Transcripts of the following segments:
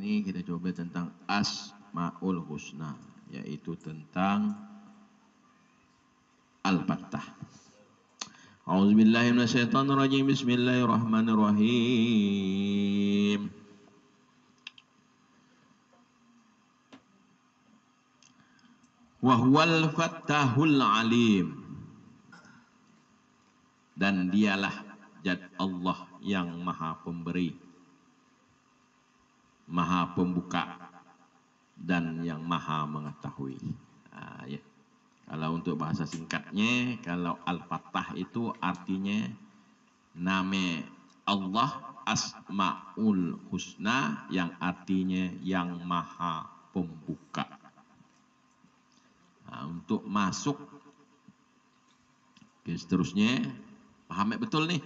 ini kita coba tentang Asmaul Husna, yaitu tentang Al-Fattah. A'udzubillahi minasyaitonirrajim. Bismillahirrahmanirrahim. Wa huwal fattahul alim. Dan dialah zat Allah yang maha pemberi, maha pembuka, dan yang maha mengetahui. Ya. Kalau untuk bahasa singkatnya, kalau Al-Fattah itu artinya nama Allah Asmaul Husna, yang artinya yang maha pembuka. Untuk masuk ke seterusnya, paham betul nih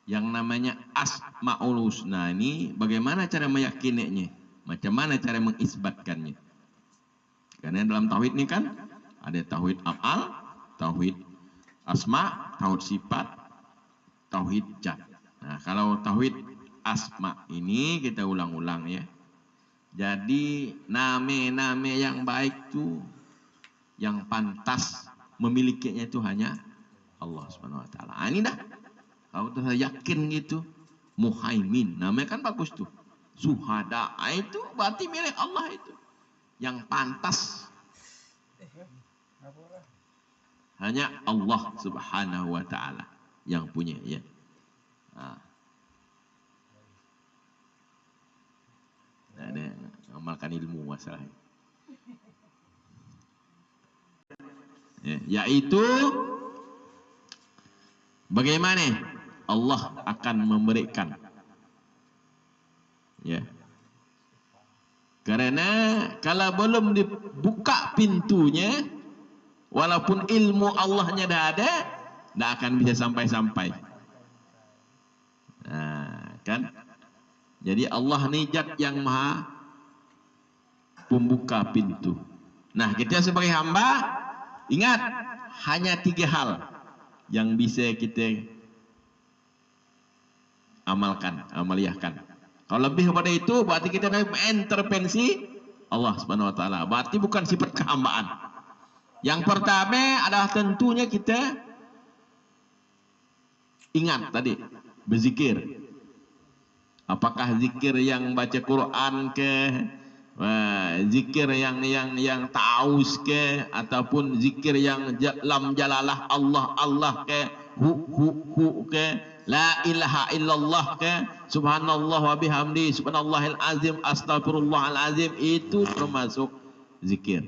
yang namanya Asmaul Husna ini, bagaimana cara meyakininya, macam mana cara mengisbatkannya. Karena dalam tauhid ini kan ada tauhid af'al, tauhid asma, tauhid sifat, tauhid zat. Nah, kalau tauhid asma ini kita ulang-ulang ya. Jadi nama-nama yang baik itu, yang pantas memilikinya itu hanya Allah Subhanahu wa taala. Ini dah. Kalau tuh yakin gitu, Muhaimin, namanya kan bagus tuh. Suhada, itu berarti milik Allah itu. Yang pantas hanya Allah Subhanahu wa taala yang punya ya. Ada amalkan ilmu masalahnya. Ya, yaitu bagaimana Allah akan memberikan, ya. Karena kalau belum dibuka pintunya, walaupun ilmu Allahnya dah ada, tidak akan bisa sampai-sampai. Nah, kan? Jadi Allah ni zat yang maha pembuka pintu. Nah, kita sebagai hamba, ingat, hanya 3 hal yang bisa kita amalkan, amaliyahkan. Kalau lebih daripada itu, berarti kita akan mengintervensi Allah Subhanahu wa taala. Berarti bukan sifat kehambaan. Yang pertama adalah tentunya kita ingat tadi, berzikir. Apakah zikir yang baca Quran ke, zikir yang ta'awuz ke, ataupun zikir yang lam jalalah Allah ke, hu ke, la ilaha illallah ke, subhanallah wa bihamdi, subhanallahil azim, astagfirullahal azim, itu termasuk zikir.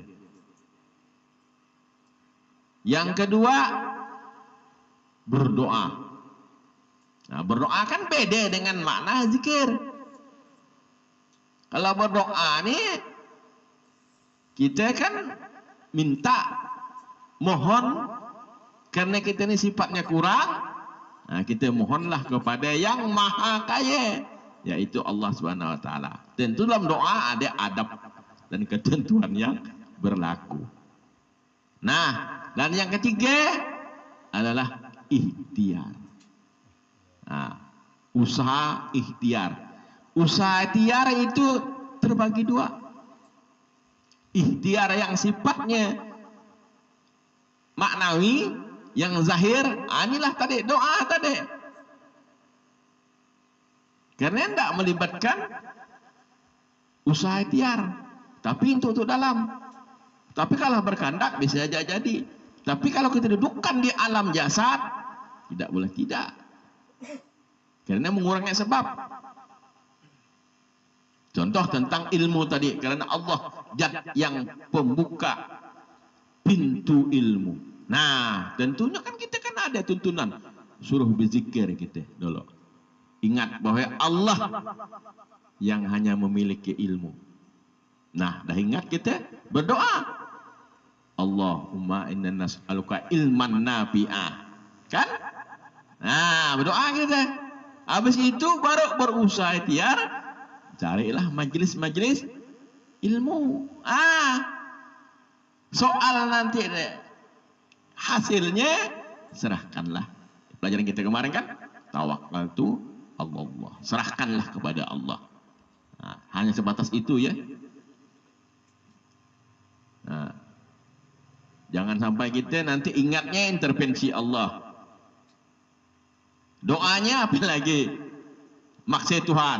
Yang kedua, berdoa. Nah, berdoa kan beda dengan makna zikir. Kalau berdoa nih, kita kan minta, mohon, karena kita ini sifatnya kurang. Nah, kita mohonlah kepada yang maha kaya, yaitu Allah Subhanahu wa taala. Tentu dalam doa ada adab dan ketentuan yang berlaku. Nah, dan yang ketiga adalah ikhtiar. Nah, usaha ikhtiar. Usaha ikhtiar itu terbagi 2. Ikhtiar yang sifatnya maknawi, yang zahir, inilah tadi doa tadi. Karena tidak melibatkan usaha ikhtiar, tapi untuk dalam. Tapi kalau berkehendak bisa jadi. Tapi kalau kita dudukkan di alam jasad, tidak boleh tidak. Karena mengurangi sebab. Contoh tentang ilmu tadi, karena Allah zat yang pembuka pintu ilmu. Nah, tentunya kan kita kan ada tuntunan suruh berzikir kita dulu. Ingat bahwa Allah yang hanya memiliki ilmu. Nah, dah ingat kita berdoa. Allahumma inna nas'aluka ilman nafi'ah. Kan? Nah, berdoa kita. Habis itu baru berusaha ikhtiar, carilah majlis-majlis ilmu. Soal nanti hasilnya serahkanlah. Pelajaran kita kemarin kan, tawakkaltu Allah. Serahkanlah kepada Allah. Nah, hanya sebatas itu ya. Nah, jangan sampai kita nanti ingatnya intervensi Allah. Doanya apa lagi? Maksud Tuhan.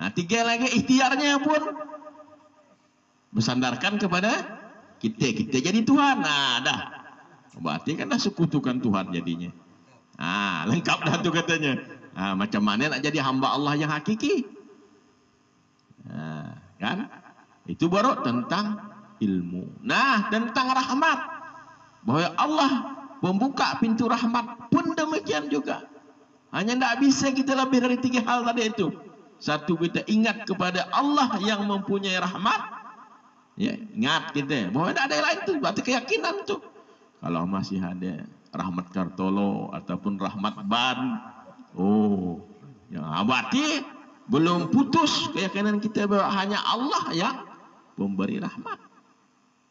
Nah, tiga lagi ikhtiarnya pun bersandarkan kepada kita jadi Tuhan. Nah, dah. Berarti kan dah sekutukan Tuhan jadinya. Ah, lengkap dah tu katanya. Ah, macam mana nak jadi hamba Allah yang hakiki? Nah, kan? Itu baru tentang ilmu. Nah, tentang rahmat. Bahwa Allah membuka pintu rahmat pun demikian juga. Hanya tidak bisa kita lebih dari tiga hal tadi itu. Satu, kita ingat kepada Allah yang mempunyai rahmat. Ya, ingat kita. Bahwa tidak ada yang lain itu. Berarti keyakinan itu. Kalau masih ada rahmat Kartolo ataupun rahmat Ban. Oh, ya, berarti belum putus keyakinan kita bahwa hanya Allah yang memberi rahmat.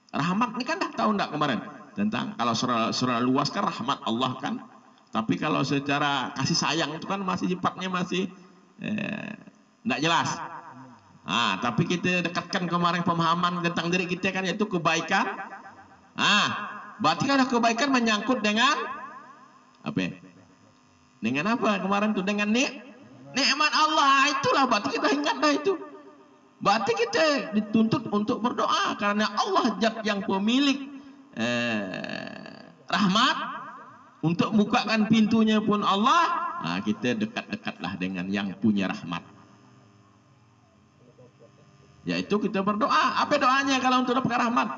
Rahmat ini kan dah tahu enggak kemarin tentang kalau surah luas kan rahmat Allah kan. Tapi kalau secara kasih sayang itu kan masih sifatnya masih enggak jelas. Ah, tapi kita dekatkan kemarin pemahaman tentang diri kita kan yaitu kebaikan. Ah, berarti kan kebaikan menyangkut dengan apa? Dengan apa kemarin tuh? Dengan nikmat Allah. Itulah berarti kita ingat dah itu. Berarti kita dituntut untuk berdoa karena Allah zat yang pemilik rahmat, untuk bukakan pintunya pun Allah. Nah, kita dekat-dekatlah dengan yang punya rahmat. Yaitu kita berdoa. Apa doanya kalau untuk dapat rahmat?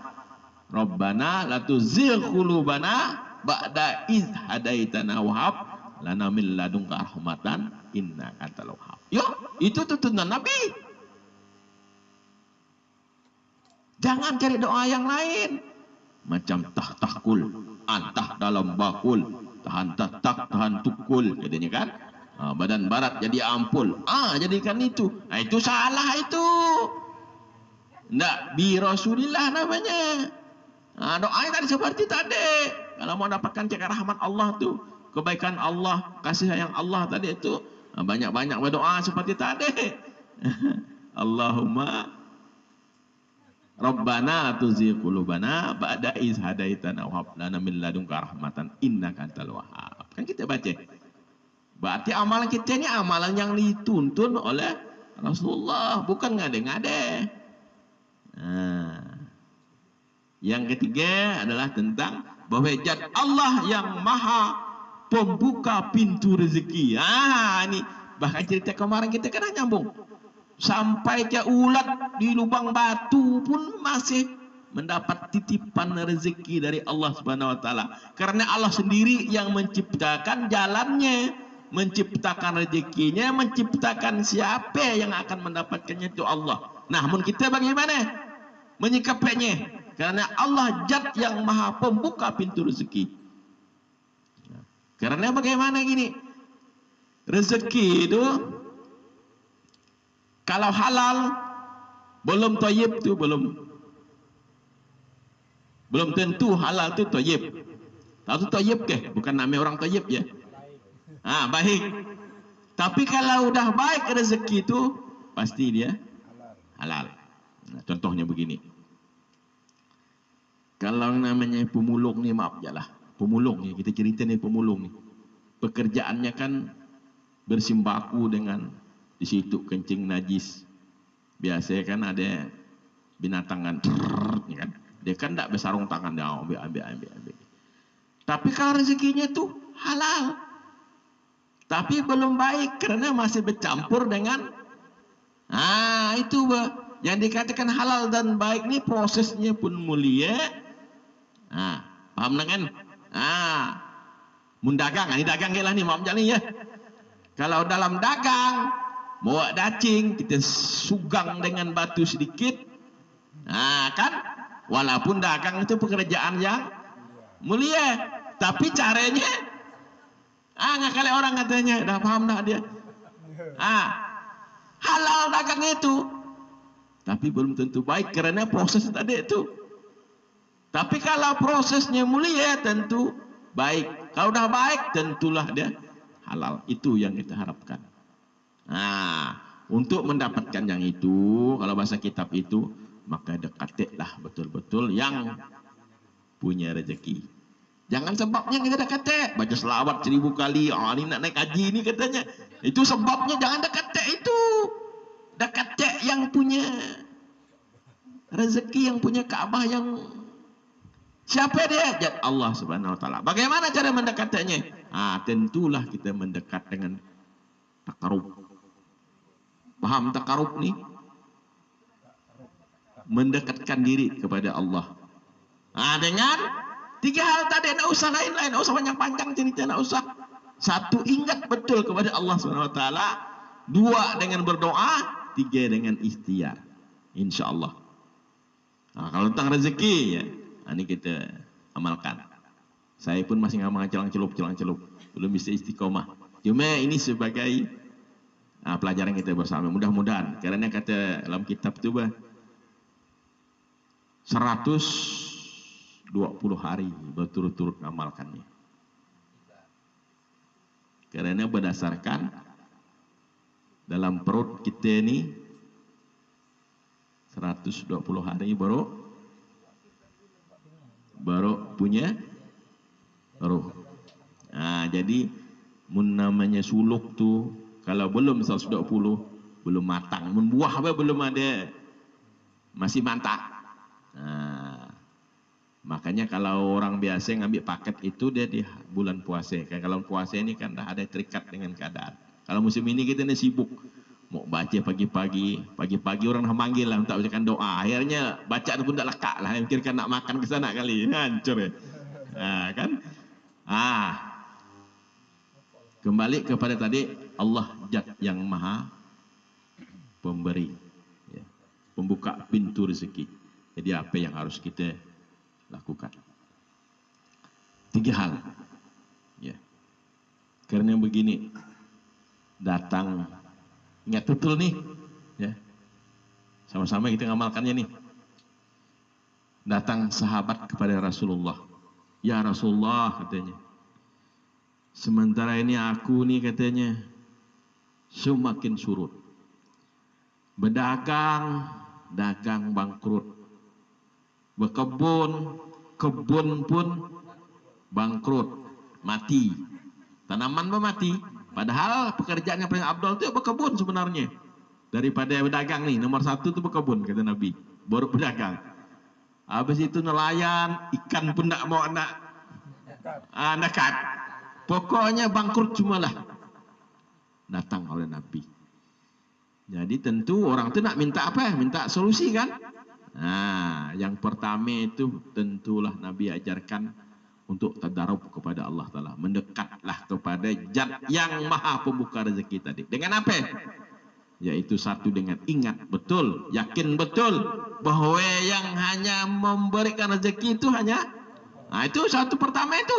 Rabbana la tuzigh qulubana ba'da iz hadaitana wa hab lana min ladunka rahmatan innaka antal wahhab. Yo, itu tuntunan Nabi. Jangan cari doa yang lain. Macam tahtakul, antah dalam bakul, tahan tatak, tahan tukul, katanya kan. Badan barat jadi ampul. Jadikan itu. Itu salah itu. Nggak bi Rasulillah namanya. Doanya tadi seperti tadi. Kalau mau dapatkan cekar rahmat Allah tuh, kebaikan Allah, kasih sayang Allah tadi itu, banyak-banyak berdoa seperti tadi. Allahumma Rabbana tuzigh qulubana ba'da iz hadaitana wa hab lana min ladunka rahmatan innaka antal wahhab. Kan kita baca. Berarti amalan kita ini amalan yang dituntun oleh Rasulullah, bukan ngade-ngade. Yang ketiga adalah tentang bahwa zat Allah yang maha pembuka pintu rezeki. Ini bahkan cerita kemarin kita kan nyambung. Sampai ke ulat di lubang batu pun masih mendapat titipan rezeki dari Allah Subhanahu wa taala. Karena Allah sendiri yang menciptakan jalannya, menciptakan rezekinya, menciptakan siapa yang akan mendapatkannya itu Allah. Nah, mun kita bagaimana menyikapinya? Karena Allah zat yang maha pembuka pintu rezeki. Karena bagaimana gini? Rezeki itu kalau halal belum thayyib tu belum tentu halal tu thayyib. Tahu thayyib ke? Bukan nama orang thayyib ya. Baik. Tapi kalau udah baik rezeki tu pasti dia halal. Nah, contohnya begini. Kalau namanya pemulung ni, maaf jelah. Pemulung ni, kita cerita ni pemulung ni. Pekerjaannya kan bersimbaku dengan di situ kencing najis. Biasanya kan ada binatang kan, dia kan tak bersarung tangan, dia ambil. Tapi kalau rezekinya tuh halal, tapi belum baik karena masih bercampur dengan itu yang dikatakan halal dan baik ini prosesnya pun mulia. Paham kan? Mun dagang, ini dagang lah nih, maaf nih ya. Kalau dalam dagang, bawa dacing, kita sugang dengan batu sedikit. Kan? Walaupun dagang itu pekerjaan yang mulia. Tapi caranya, nggak kali orang katanya, dah paham dah dia. Halal dagang itu. Tapi belum tentu baik karena proses tadi itu. Tapi kalau prosesnya mulia tentu baik. Kalau udah baik tentulah dia halal. Itu yang kita harapkan. untuk mendapatkan yang itu, kalau bahasa kitab itu, maka dekatilah betul-betul yang punya rezeki. Jangan sebabnya kita dekat baca selawat 1000 kali, ini nak naik haji ni katanya. Itu sebabnya, jangan dekat itu. Dekat yang punya rezeki, yang punya Ka'bah, yang siapa dia? Allah Subhanahu wa taala. Bagaimana cara mendekatnya? Tentulah kita mendekat dengan takarub. Paham takarub ni? Mendekatkan diri kepada Allah. Dengan 3 hal tadi, tak usah lain-lain, tak usah panjang-panjang cerita, tak usah. 1, ingat betul kepada Allah Subhanahu wa taala. 2, dengan berdoa. 3, dengan ikhtiar. InsyaAllah. Kalau tentang rezeki, ya, ini kita amalkan. Saya pun masih ngamal celang-celup. Belum bisa istiqomah. Cuma ini sebagai pelajaran kita bersama. Mudah-mudahan. Karena kata dalam kitab itu 120 hari berturut-turut ngamalkannya. Karena berdasarkan dalam perut kita ini 120 hari baru punya roh. Jadi namanya suluk tu kalau belum 120 belum matang, membuah belum ada, masih mantap. Makanya kalau orang biasa ngambil paket itu dia di bulan puasa. Kayak kalau puasa ini kan dah ada terikat dengan keadaan. Kalau musim ini kita ni sibuk mau baca pagi-pagi orang dah manggil lah untuk bacakan doa. Akhirnya baca pun tak lekak lah. Mikirkan nak makan ke sana kali. Hancur ya. Kan? Kembali kepada tadi, Allah Zat yang Maha Pemberi, ya, pembuka pintu rezeki. Jadi apa yang harus kita lakukan? 3 hal, ya. Karena begini, datang, ingat betul nih, ya, sama-sama kita ngamalkannya nih. Datang sahabat kepada Rasulullah, ya Rasulullah katanya, sementara ini aku nih katanya semakin surut, berdagang bangkrut, kebun pun bangkrut, mati, tanaman pun mati. Padahal pekerjaan yang paling abdul itu berkebun sebenarnya, daripada berdagang nih. Nomor 1 itu berkebun kata Nabi, baru berdagang. Habis itu nelayan, ikan pun tak mau dekat. Pokoknya bangkrut cumalah. Datang oleh Nabi. Jadi tentu orang itu nak minta apa? Minta solusi kan? Yang pertama itu tentulah Nabi ajarkan untuk tadarrub kepada Allah Ta'ala. Mendekatlah kepada Zat yang Maha Pembuka rezeki tadi. Dengan apa? Yaitu 1, dengan ingat betul, yakin betul bahwa yang hanya memberikan rezeki itu hanya, itu 1 pertama itu.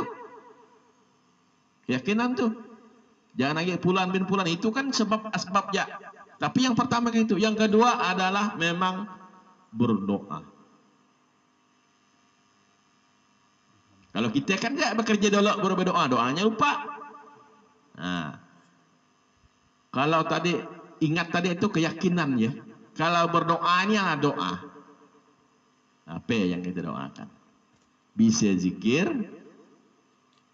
Keyakinan tuh. Jangan lagi pulan bin pulan, itu kan asbab ya. Tapi yang pertama itu. Yang kedua adalah memang berdoa. Kalau kita kan enggak bekerja dulu baru berdoa, doanya lupa. Kalau tadi ingat tadi itu keyakinan ya. Kalau berdoa ini doa. Apa yang kita doakan? Bisa zikir,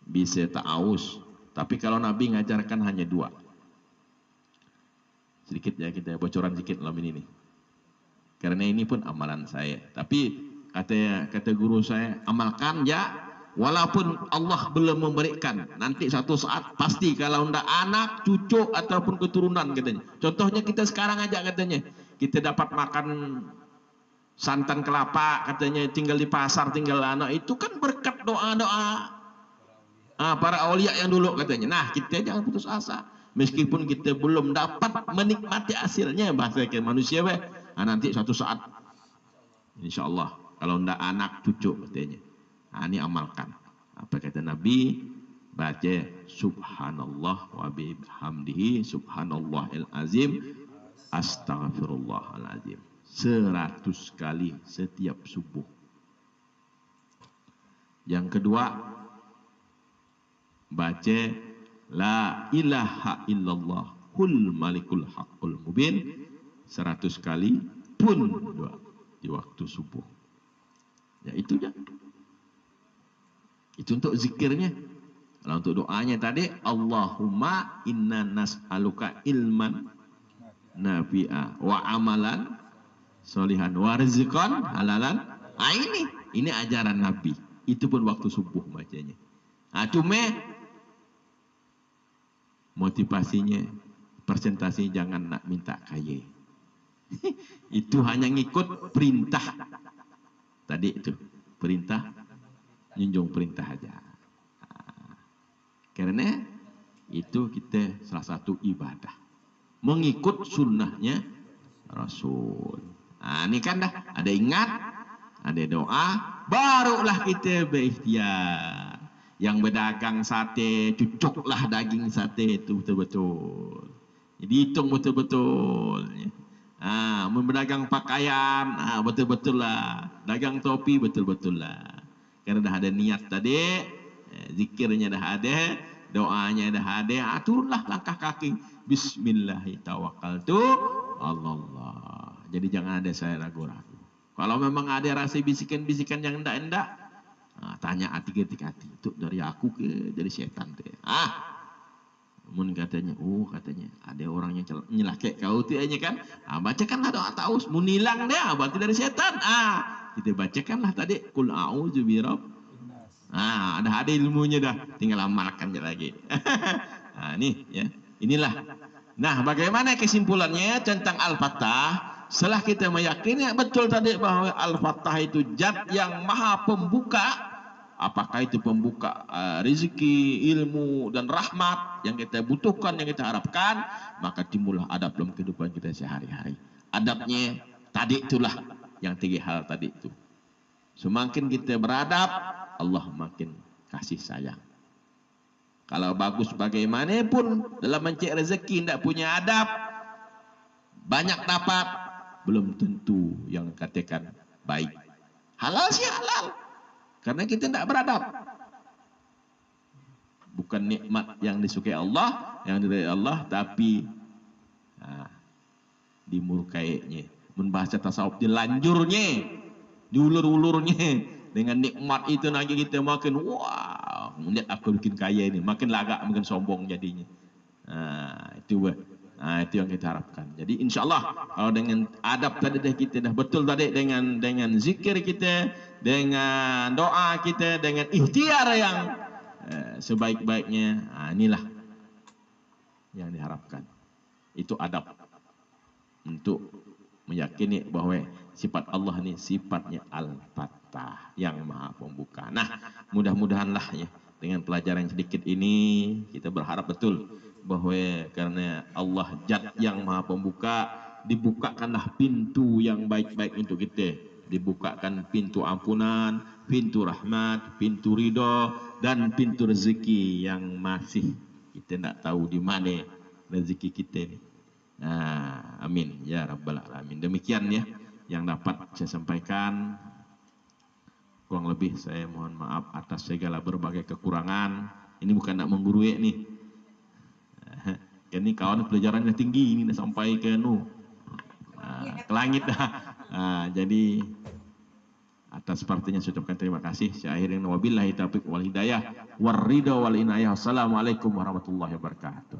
bisa ta'awuz. Tapi kalau Nabi ngajarkan hanya 2. Sedikit ya kita bocoran sedikit dalam ini nih. Karena ini pun amalan saya. Tapi kata guru saya, amalkan ya, walaupun Allah belum memberikan. Nanti satu saat pasti kalau ndak anak, cucu ataupun keturunan katanya. Contohnya kita sekarang aja katanya. Kita dapat makan santan kelapa katanya, tinggal di pasar, tinggal anak. Itu kan berkat doa-doa para aulia yang dulu katanya. Nah, kita jangan putus asa. Meskipun kita belum dapat menikmati hasilnya, bahasa manusia nanti suatu saat insyaallah kalau ndak anak cucu katanya. Ini amalkan. Apa kata Nabi? Baca subhanallah wa bihamdihi subhanallahil azim astaghfirullahal azim 100 kali setiap subuh. Yang kedua, baca la ilaha illallah hul malikul haqqul mubin 100 kali pun doa di waktu subuh. Ya itu aja. Itu untuk zikirnya. Kalau untuk doanya tadi, Allahumma inna nas'aluka ilman nafi'a wa amalan solihan wa rizqan halalan. Ah ini ajaran Nabi. Itu pun waktu subuh bacanya. Cuma motivasinya, presentasinya jangan nak minta kaya. Itu hanya ngikut perintah. Tadi itu perintah, junjung perintah aja. Karena itu kita salah satu ibadah, mengikut sunnahnya Rasul. Ini kan dah ada ingat, ada doa, barulah kita berikhtiar. Yang berdagang sate, cucuklah daging sate itu betul-betul. Jadi hitung betul-betul. Berdagang pakaian, betul-betul lah. Dagang topi, betul-betul lah. Karena dah ada niat tadi, zikirnya dah ada, doanya dah ada, aturlah langkah kaki. Bismillahirrahmanirrahim. Allah. Jadi jangan ada saya ragu-ragu. Kalau memang ada rasa bisikan-bisikan yang endak-endak, tanya hati-hati. Itu dari aku ke dari setan deh. Mun katanya, katanya ada orang yang nyelakek kau tu aja kan. Bacakanlah doa taus, mun hilang dia berarti dari setan. Kita bacakanlah tadi qul a'udzu birabb. Ada ilmunya dah, tinggal amalkan je lagi. Nih ya. Inilah. Nah, bagaimana kesimpulannya tentang Al-Fattah? Setelah kita meyakini betul tadi bahwa Al-Fattah itu zat yang maha pembuka. Apakah itu pembuka rezeki, ilmu dan rahmat yang kita butuhkan, yang kita harapkan, maka timbullah adab dalam kehidupan kita sehari-hari. Adabnya tadi itulah yang 3 hal tadi itu. Semakin kita beradab, Allah makin kasih sayang. Kalau bagus bagaimanapun dalam mencari rezeki tidak punya adab, banyak dapat, belum tentu yang katakan baik. Halal sih halal. Karena kita tidak beradab. Bukan nikmat yang disukai Allah, yang diridai Allah, tapi dimurkainya. Membahasa tasawuf dilanjurnya, diulur-ulurnya. Dengan nikmat itu nanti kita makin, wah, lihat aku bikin kaya ini, makin lagak, makin sombong jadinya. Itu yang kita harapkan. Jadi insya Allah kalau dengan adab tadi kita dah betul tadi, dengan zikir kita, dengan doa kita, dengan ikhtiar yang sebaik-baiknya, inilah yang diharapkan. Itu adab untuk meyakini bahwa sifat Allah ini sifatnya Al-Fattah, yang maha pembuka. Nah, mudah-mudahanlah ya dengan pelajaran sedikit ini kita berharap betul bahwa karena Allah zat yang maha pembuka, dibukakanlah pintu yang baik-baik untuk kita. Dibukakan pintu ampunan, pintu rahmat, pintu ridho, dan pintu rezeki yang masih kita tidak tahu di mana rezeki kita ini. Amin ya rabbal alamin. Demikian ya yang dapat saya sampaikan. Kurang lebih saya mohon maaf atas segala berbagai kekurangan. Ini bukan nak menggurui nih. Ini kawan pelajarannya tinggi, ini dah sampai ke ke langit dah. Jadi atas sepertinya saya ucapkan terima kasih. Saya akhiri wabillahi taufiq wal hidayah war ridha wal inayah. Wassalamualaikum warahmatullahi wabarakatuh.